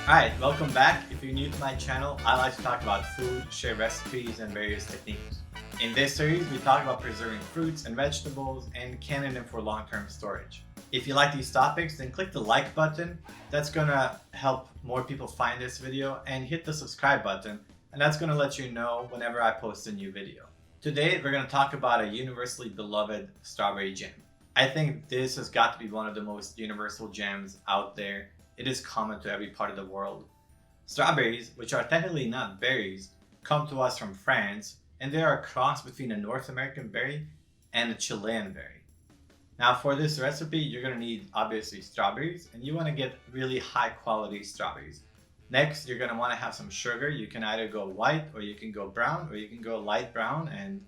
Alright, welcome back. If you're new to my channel, I like to talk about food, share recipes, and various techniques. In this series, we talk about preserving fruits and vegetables and canning them for long-term storage. If you like these topics, then click the like button. That's gonna help more people find this video, and hit the subscribe button, and that's gonna let you know whenever I post a new video. Today, we're gonna talk about a universally beloved strawberry jam. I think this has got to be one of the most universal jams out there. It is common to every part of the world. Strawberries, which are technically not berries, come to us from France, and they are a cross between a North American berry and a Chilean berry. Now for this recipe, you're going to need obviously strawberries, and you want to get really high quality strawberries. Next, you're going to want to have some sugar. You can either go white, or you can go brown, or you can go light brown,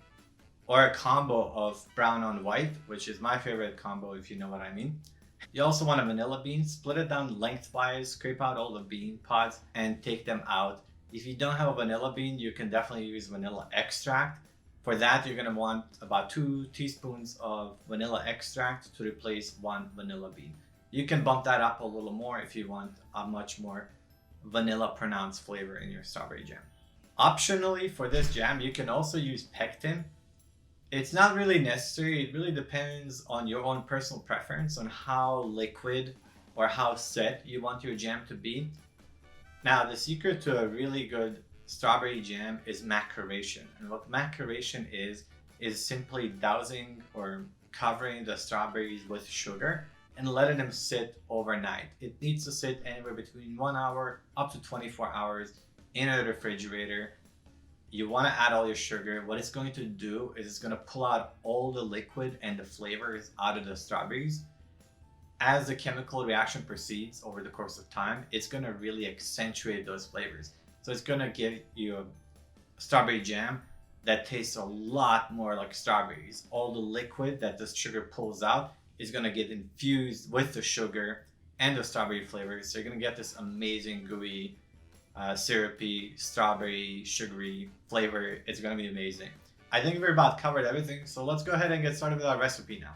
or a combo of brown on white, which is my favorite combo if you know what I mean. You also want a vanilla bean. Split it down lengthwise, scrape out all the bean pods and take them out. If you don't have a vanilla bean, you can definitely use vanilla extract. For that, you're going to want about 2 teaspoons of vanilla extract to replace 1 vanilla bean. You can bump that up a little more if you want a much more vanilla pronounced flavor in your strawberry jam. Optionally, for this jam, you can also use pectin. It's not really necessary. It really depends on your own personal preference on how liquid or how set you want your jam to be. Now, the secret to a really good strawberry jam is maceration. And what maceration is simply dousing or covering the strawberries with sugar and letting them sit overnight. It needs to sit anywhere between 1 hour up to 24 hours in a refrigerator. You want to add all your sugar. What it's going to do is it's going to pull out all the liquid and the flavors out of the strawberries. As the chemical reaction proceeds over the course of time, it's going to really accentuate those flavors. So it's going to give you a strawberry jam that tastes a lot more like strawberries. All the liquid that this sugar pulls out is going to get infused with the sugar and the strawberry flavors. So you're going to get this amazing gooey, syrupy, strawberry, sugary flavor. It's going to be amazing. I think we're about covered everything, so let's go ahead and get started with our recipe now.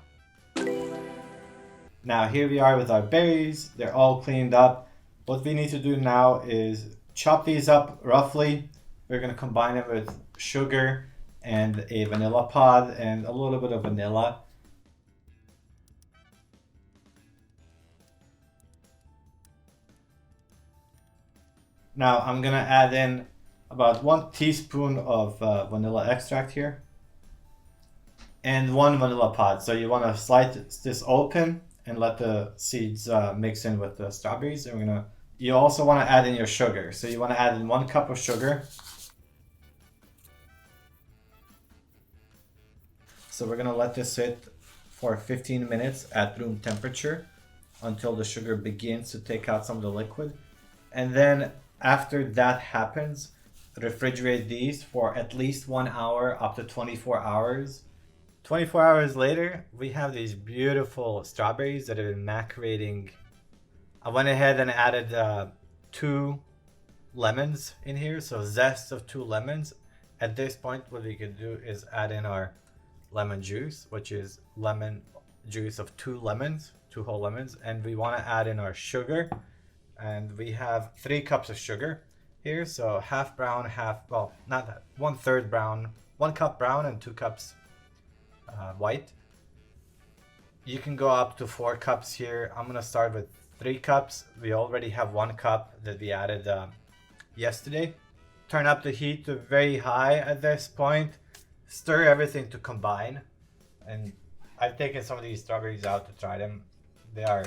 Now here we are with our berries. They're all cleaned up. What we need to do now is chop these up roughly. We're going to combine them with sugar and a vanilla pod and a little bit of vanilla. Now I'm gonna add in about 1 teaspoon of vanilla extract here and 1 vanilla pod. So you want to slice this open and let the seeds mix in with the strawberries. And you also want to add in your sugar. So you want to add in 1 cup of sugar. So we're gonna let this sit for 15 minutes at room temperature until the sugar begins to take out some of the liquid. And then after that happens, refrigerate these for at least 1 hour up to 24 hours. 24 hours later, we have these beautiful strawberries that have been macerating. I went ahead and added 2 lemons in here, so zest of 2 lemons. At this point, what we can do is add in our lemon juice, which is lemon juice of 2 lemons, 2 whole lemons, and we want to add in our sugar. And we have 3 cups of sugar here, so half brown, well, not that, 1/3 brown, 1 cup brown and 2 cups white. You can go up to 4 cups here. I'm gonna start with 3 cups. We already have 1 cup that we added yesterday. Turn up the heat to very high at this point. Stir everything to combine. And I've taken some of these strawberries out to try them. They are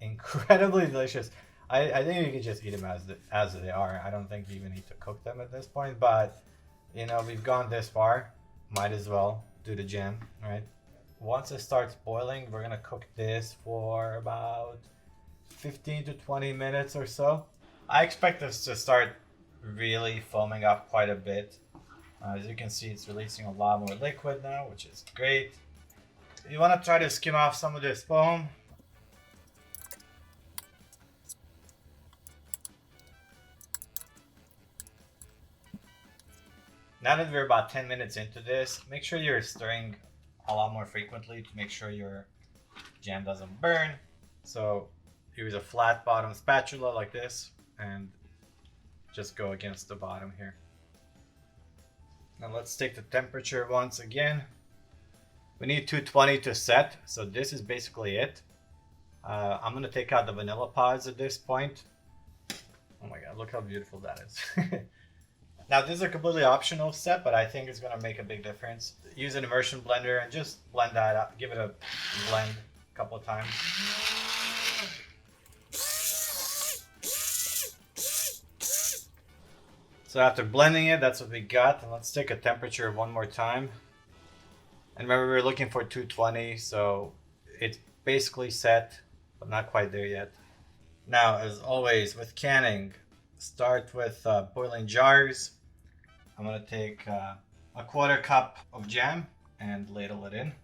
incredibly delicious. I think you can just eat them as they are. I don't think you even need to cook them at this point, but you know, we've gone this far, might as well do the jam, right? Once it starts boiling, we're gonna cook this for about 15 to 20 minutes or so. I expect this to start really foaming up quite a bit. As you can see, it's releasing a lot more liquid now, which is great. You want to try to skim off some of this foam. Now that we're about 10 minutes into this, make sure you're stirring a lot more frequently to make sure your jam doesn't burn. So use a flat bottom spatula like this and just go against the bottom here. Now let's take the temperature once again. We need 220 to set, so this is basically it. I'm gonna take out the vanilla pods at this point. Oh my god, look how beautiful that is. Now this is a completely optional step, but I think it's gonna make a big difference. Use an immersion blender and just blend that up. Give it a blend a couple of times. So after blending it, that's what we got. And let's take a temperature one more time. And remember, we're looking for 220, so it's basically set, but not quite there yet. Now, as always, with canning, start with boiling jars. I'm gonna take a 1/4 cup of jam and ladle it in.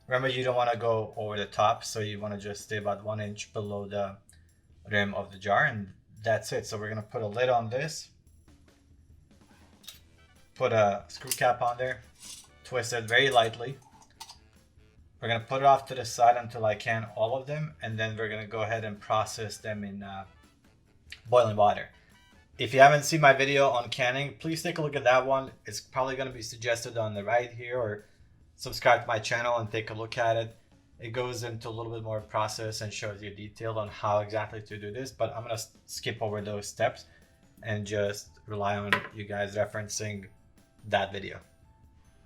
Remember, you don't want to go over the top, so you want to just stay about 1 inch below the rim of the jar, and that's it. So we're gonna put a lid on this, put a screw cap on there, twist it very lightly. We're gonna put it off to the side until I can all of them, and then we're gonna go ahead and process them in boiling water. If you haven't seen my video on canning, please take a look at that one. It's probably gonna be suggested on the right here, or subscribe to my channel and take a look at it. It goes into a little bit more process and shows you detail on how exactly to do this, but I'm gonna skip over those steps and just rely on you guys referencing that video.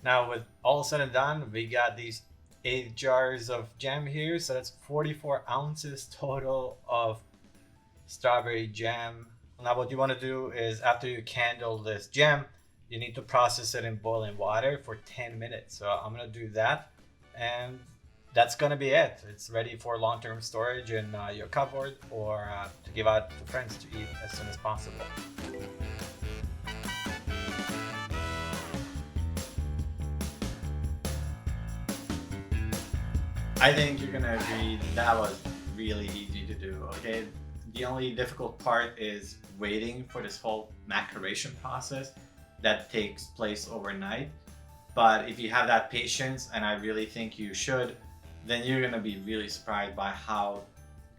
Now, with all said and done, we got these 8 jars of jam here, so that's 44 ounces total of strawberry jam. Now what you want to do is, after you candle this jam, you need to process it in boiling water for 10 minutes. So I'm gonna do that, and that's gonna be it. It's ready for long-term storage in your cupboard, or to give out to friends to eat as soon as possible. I think you're gonna agree that was really easy to do, okay? The only difficult part is waiting for this whole maceration process that takes place overnight. But if you have that patience, and I really think you should, then you're gonna be really surprised by how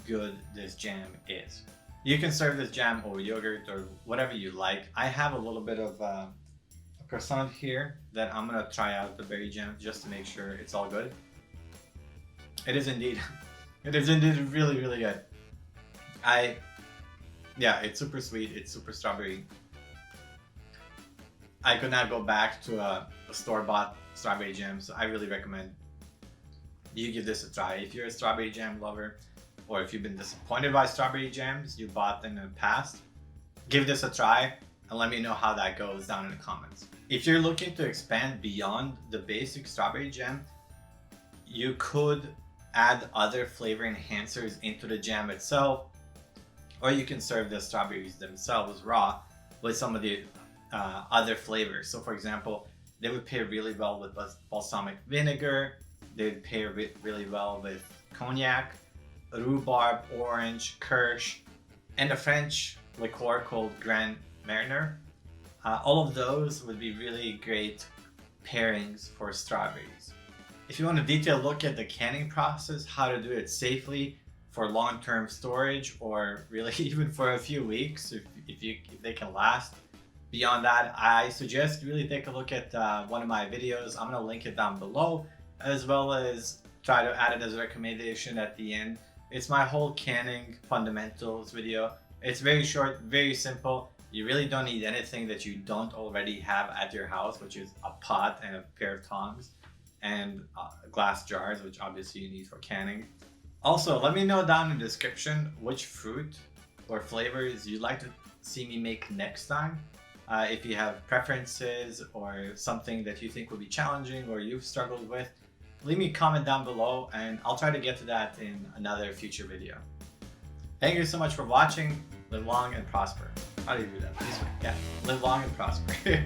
good this jam is. You can serve this jam over yogurt or whatever you like. I have a little bit of a croissant here that I'm gonna try out the berry jam just to make sure it's all good. It is indeed really, really good. Yeah, it's super sweet, it's super strawberry. I could not go back to a store-bought strawberry jam, so I really recommend you give this a try. If you're a strawberry jam lover, or if you've been disappointed by strawberry jams you bought in the past, give this a try and let me know how that goes down in the comments. If you're looking to expand beyond the basic strawberry jam, you could add other flavor enhancers into the jam itself, or you can serve the strawberries themselves raw with some of the other flavors. So for example, they would pair really well with balsamic vinegar, they would pair really well with cognac, rhubarb, orange, kirsch, and a French liqueur called Grand Marnier. All of those would be really great pairings for strawberries. If you want a detailed look at the canning process, how to do it safely for long-term storage, or really even for a few weeks if they can last, beyond that, I suggest really take a look at one of my videos. I'm gonna link it down below, as well as try to add it as a recommendation at the end. It's my whole canning fundamentals video. It's very short, very simple. You really don't need anything that you don't already have at your house, which is a pot and a pair of tongs and glass jars, which obviously you need for canning. Also, let me know down in the description which fruit or flavors you'd like to see me make next time. If you have preferences or something that you think would be challenging or you've struggled with, leave me a comment down below and I'll try to get to that in another future video. Thank you so much for watching. Live long and prosper. How do you do that? This way. Yeah. Live long and prosper.